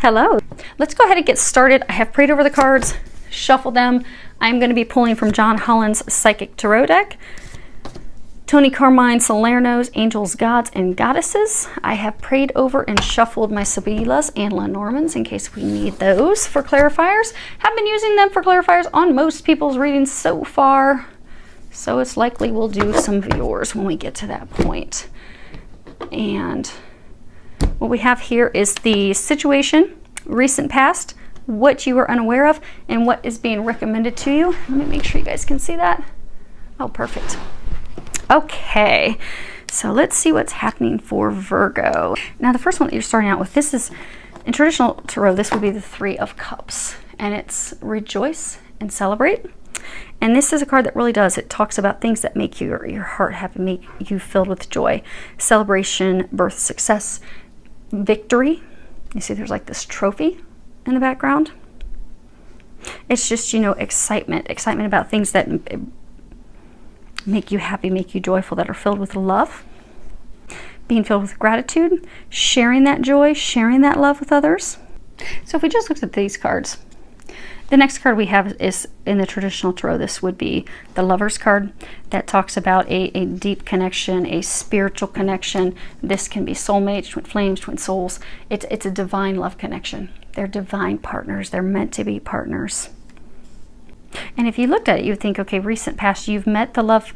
Hello. Let's go ahead and get started. I have prayed over the cards, shuffled them. I'm going to be pulling from John Holland's Psychic Tarot deck. Tony Carmine Salerno's Angels, Gods, and Goddesses. I have prayed over and shuffled my Sibilas and Lenormands in case we need those for clarifiers. Have been using them for clarifiers on most people's readings so far. So it's likely we'll do some of yours when we get to that point. And what we have here is the situation, recent past, what you were unaware of, and what is being recommended to you. Let me make sure you guys can see that. Oh, perfect. Okay, so let's see what's happening for Virgo. Now, the first one that you're starting out with, this is, in traditional tarot, this would be the Three of Cups, and it's rejoice and celebrate. And this is a card that really does, it talks about things that make your heart happy, make you filled with joy. Celebration, birth, success, victory. You see there's like this trophy in the background. It's just, you know, excitement about things that make you happy, make you joyful, that are filled with love, being filled with gratitude, sharing that joy, sharing that love with others. So if we just looked at these cards, the next card we have is in the traditional tarot. This would be the Lover's card that talks about a deep connection, a spiritual connection. This can be soulmates, twin flames, twin souls. It's a divine love connection. They're divine partners. They're meant to be partners. And if you looked at it, you would think, okay, recent past, you've met the love.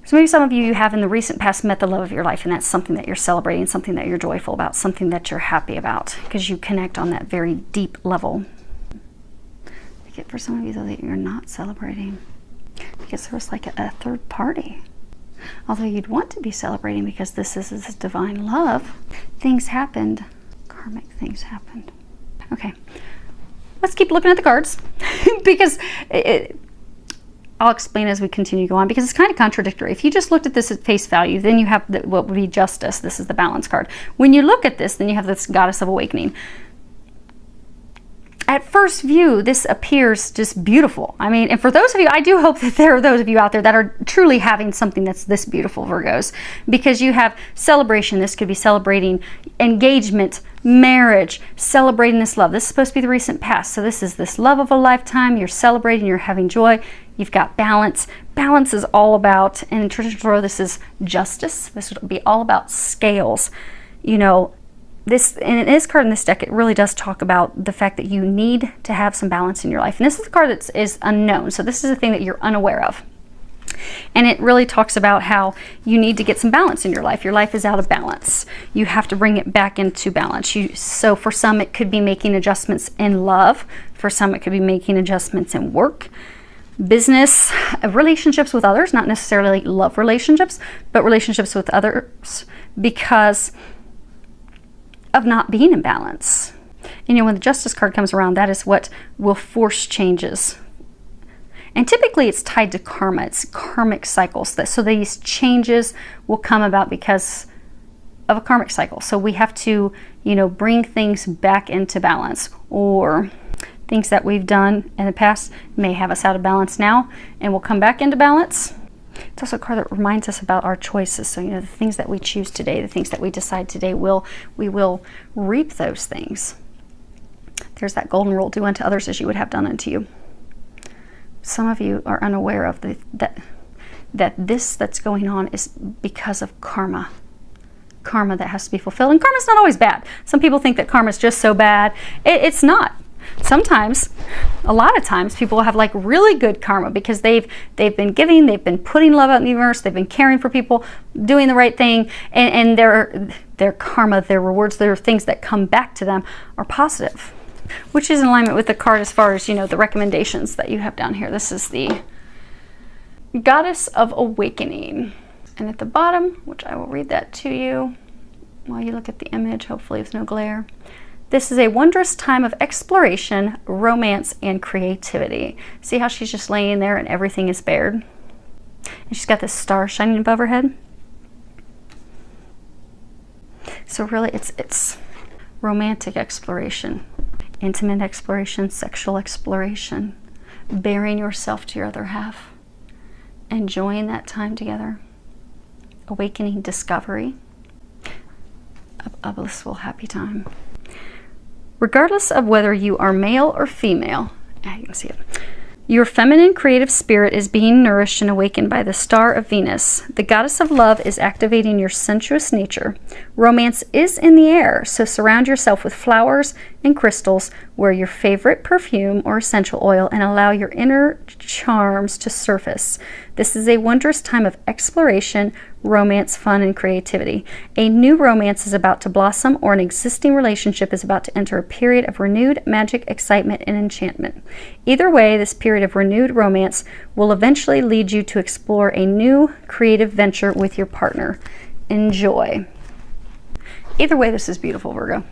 So maybe some of you have in the recent past met the love of your life, and that's something that you're celebrating, something that you're joyful about, something that you're happy about, because you connect on that very deep level. For some of you, though, that you're not celebrating because there was like a third party. Although you'd want to be celebrating because this is this divine love, things happened. Karmic things happened. Okay, let's keep looking at the cards because I'll explain as we continue to go on, because it's kind of contradictory. If you just looked at this at face value, then you have what would be justice. This is the balance card. When you look at this, then you have this Goddess of Awakening. At first view, this appears just beautiful. I mean, and for those of you, I do hope that there are those of you out there that are truly having something that's this beautiful, Virgos, because you have celebration. This could be celebrating engagement, marriage, celebrating this love. This is supposed to be the recent past. So this is this love of a lifetime. You're celebrating, you're having joy. You've got balance. Balance is all about, and in traditional tarot, this is justice. This would be all about scales. You know, this, in this card in this deck, it really does talk about the fact that you need to have some balance in your life. And this is the card that is unknown. So this is a thing that you're unaware of. And it really talks about how you need to get some balance in your life. Your life is out of balance. You have to bring it back into balance. So for some, it could be making adjustments in love. For some, it could be making adjustments in work, business, relationships with others, not necessarily love relationships, but relationships with others, because of not being in balance. You know, when the Justice card comes around, that is what will force changes. And typically it's tied to karma. It's karmic cycles. So these changes will come about because of a karmic cycle. So we have to, you know, bring things back into balance, or things that we've done in the past may have us out of balance now and we'll come back into balance. It's also a card that reminds us about our choices. So, you know, the things that we choose today, the things that we decide today, we will reap those things. There's that golden rule: do unto others as you would have done unto you. Some of you are unaware of that this that's going on is because of karma. Karma that has to be fulfilled. And karma's not always bad. Some people think that karma's just so bad. It's not. Sometimes, a lot of times, people have like really good karma because they've been giving, they've been putting love out in the universe, they've been caring for people, doing the right thing, and their karma, their rewards, their things that come back to them are positive, which is in alignment with the card as far as, you know, the recommendations that you have down here. This is the Goddess of Awakening. And at the bottom, which I will read that to you while you look at the image, hopefully with no glare. This is a wondrous time of exploration, romance, and creativity. See how she's just laying there and everything is bared? And she's got this star shining above her head. So really it's romantic exploration, intimate exploration, sexual exploration, baring yourself to your other half, enjoying that time together, awakening, discovery, a blissful, happy time. Regardless of whether you are male or female, you can see it. Your feminine creative spirit is being nourished and awakened by the star of Venus. The goddess of love is activating your sensuous nature. Romance is in the air, so surround yourself with flowers and crystals, wear your favorite perfume or essential oil, and allow your inner charms to surface. This is a wondrous time of exploration, romance, fun, and creativity. A new romance is about to blossom, or an existing relationship is about to enter a period of renewed magic, excitement, and enchantment. Either way, this period of renewed romance will eventually lead you to explore a new creative venture with your partner. Enjoy. Either way, this is beautiful, Virgo.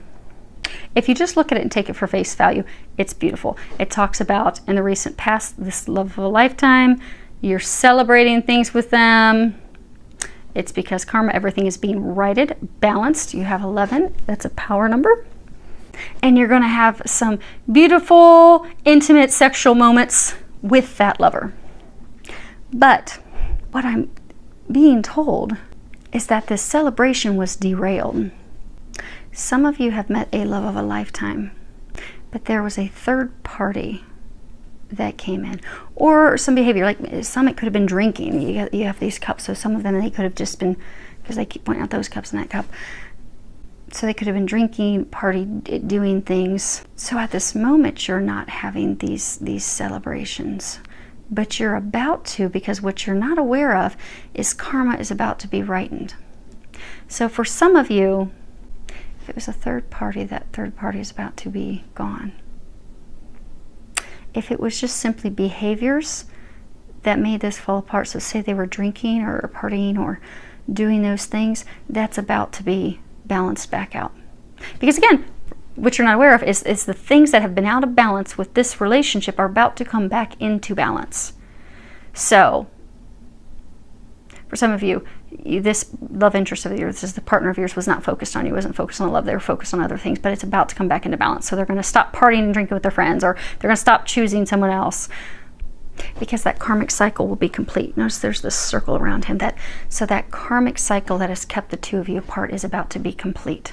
If you just look at it and take it for face value, it's beautiful. It talks about, in the recent past, this love of a lifetime. You're celebrating things with them. It's because karma, everything is being righted, balanced. You have 11. That's a power number. And you're going to have some beautiful, intimate, sexual moments with that lover. But what I'm being told is that this celebration was derailed. Some of you have met a love of a lifetime, but there was a third party that came in, or some behavior, like some, it could have been drinking. You have these cups, so some of them, they could have just been, because I keep pointing out those cups and that cup, so they could have been drinking, party, doing things. So at this moment, you're not having these celebrations, but you're about to, because what you're not aware of is karma is about to be rightened. So for some of you, if it was a third party, that third party is about to be gone. If it was just simply behaviors that made this fall apart, so say they were drinking or partying or doing those things, that's about to be balanced back out. Because again, what you're not aware of is the things that have been out of balance with this relationship are about to come back into balance. So for some of you, this love interest of yours, this partner of yours, was not focused on you, wasn't focused on the love, they were focused on other things, but it's about to come back into balance. So they're going to stop partying and drinking with their friends, or they're going to stop choosing someone else, because that karmic cycle will be complete. Notice there's this circle around him. So that karmic cycle that has kept the two of you apart is about to be complete.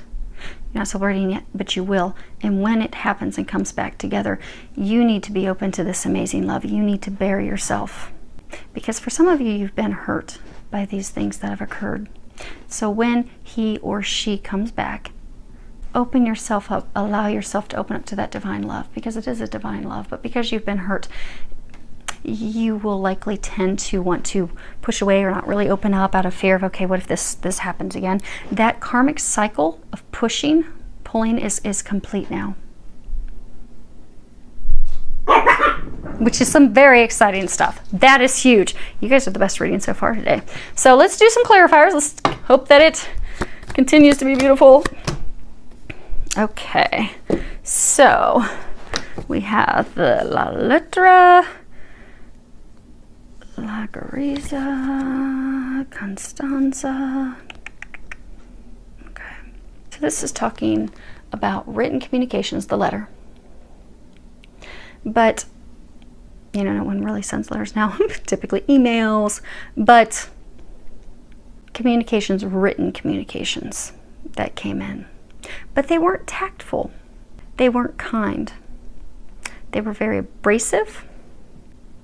You're not celebrating yet, but you will. And when it happens and comes back together, you need to be open to this amazing love. You need to bear yourself. Because for some of you, you've been hurt by these things that have occurred. So when he or she comes back, open yourself up, allow yourself to open up to that divine love, because it is a divine love. But because you've been hurt, you will likely tend to want to push away or not really open up out of fear of, okay, what if this happens again? That karmic cycle of pulling is complete now. Which is some very exciting stuff. That is huge. You guys are the best reading so far today. So let's do some clarifiers. Let's hope that it continues to be beautiful. Okay, so we have the La Letra, La Gariza, Constanza. Okay, so this is talking about written communications, the letter. But you know, no one really sends letters now, typically emails, but communications, written communications that came in. But they weren't tactful. They weren't kind. They were very abrasive.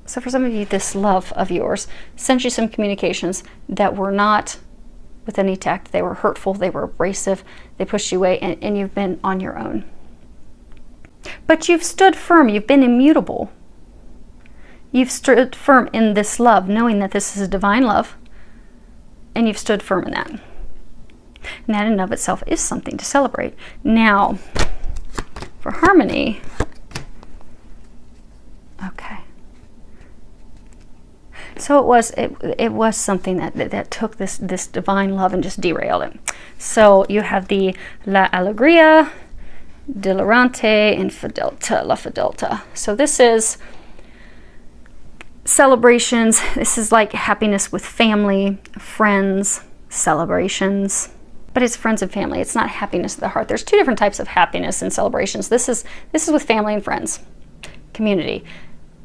So for some of you, this love of yours sent you some communications that were not with any tact. They were hurtful, they were abrasive, they pushed you away, and you've been on your own. But you've stood firm, you've been immutable. You've stood firm in this love, knowing that this is a divine love, and you've stood firm in that. And that in and of itself is something to celebrate. Now, for harmony, okay. So it was something that took this divine love and just derailed it. So you have the La Alegría, Delirante, and Fidelta, La Fidelta. So this is celebrations. This is like happiness with family, friends, celebrations. But it's friends and family. It's not happiness of the heart. There's two different types of happiness and celebrations. This is with family and friends, community.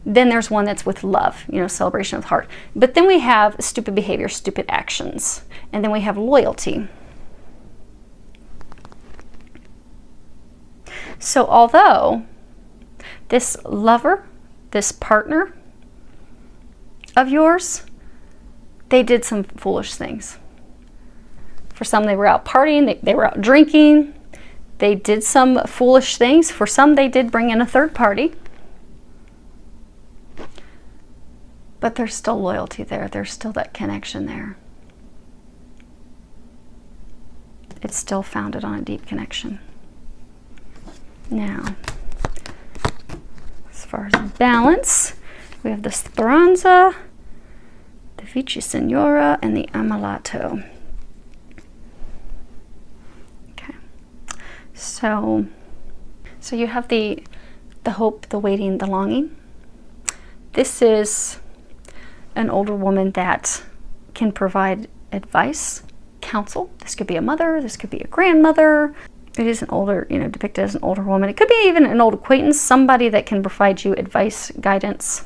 Then there's one that's with love, you know, celebration of the heart. But then we have stupid behavior, stupid actions. And then we have loyalty. So although this lover, this partner of yours, they did some foolish things. For some, they were out partying, they were out drinking, they did some foolish things. For some, they did bring in a third party. But there's still loyalty there. There's still that connection there. It's still founded on a deep connection. Now, as far as balance, we have the Speranza, the Vici Signora, and the Ammalato. Okay. So you have the hope, the waiting, the longing. This is an older woman that can provide advice, counsel. This could be a mother, this could be a grandmother. It is an older, depicted as an older woman. It could be even an old acquaintance, somebody that can provide you advice, guidance.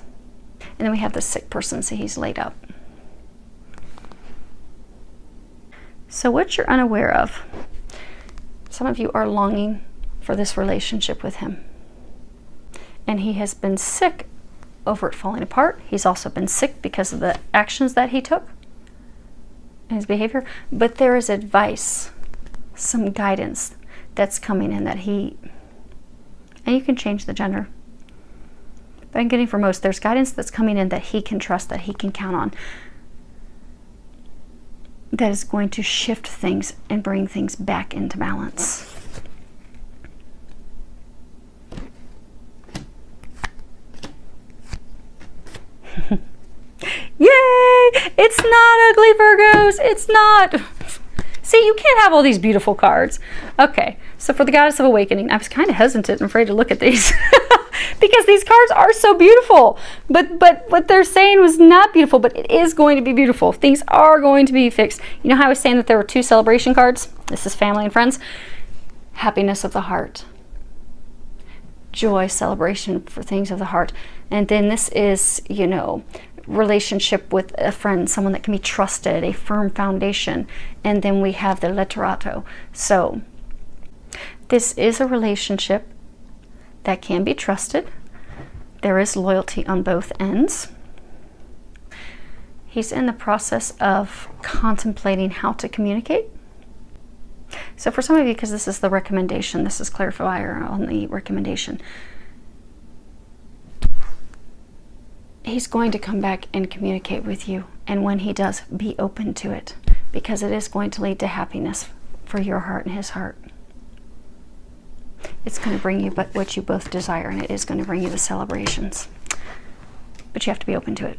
And then we have the sick person, so he's laid up. So what you're unaware of, some of you are longing for this relationship with him. And he has been sick over it falling apart. He's also been sick because of the actions that he took and his behavior. But there is advice, some guidance that's coming in that he, and you can change the gender. But I'm getting for most, there's guidance that's coming in that he can trust, that he can count on, that is going to shift things and bring things back into balance. Yay! It's not ugly, Virgos. It's not. See, you can't have all these beautiful cards. Okay, so for the Goddess of Awakening, I was kind of hesitant and afraid to look at these because these cards are so beautiful. But what they're saying was not beautiful, but it is going to be beautiful. Things are going to be fixed. You know how I was saying that there were 2 celebration cards? This is family and friends. Happiness of the heart. Joy, celebration for things of the heart. And then this is, relationship with a friend, someone that can be trusted, a firm foundation. And then we have the letterato. So this is a relationship that can be trusted. There is loyalty on both ends. He's in the process of contemplating how to communicate. So for some of you, because this is the recommendation, this is clarifier on the recommendation, he's going to come back and communicate with you. And when he does, be open to it, because it is going to lead to happiness for your heart and his heart. It's going to bring you what you both desire, and it is going to bring you the celebrations. But you have to be open to it.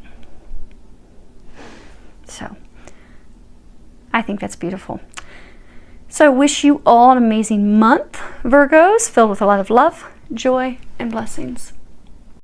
So I think that's beautiful. So I wish you all an amazing month, Virgos, filled with a lot of love, joy, and blessings.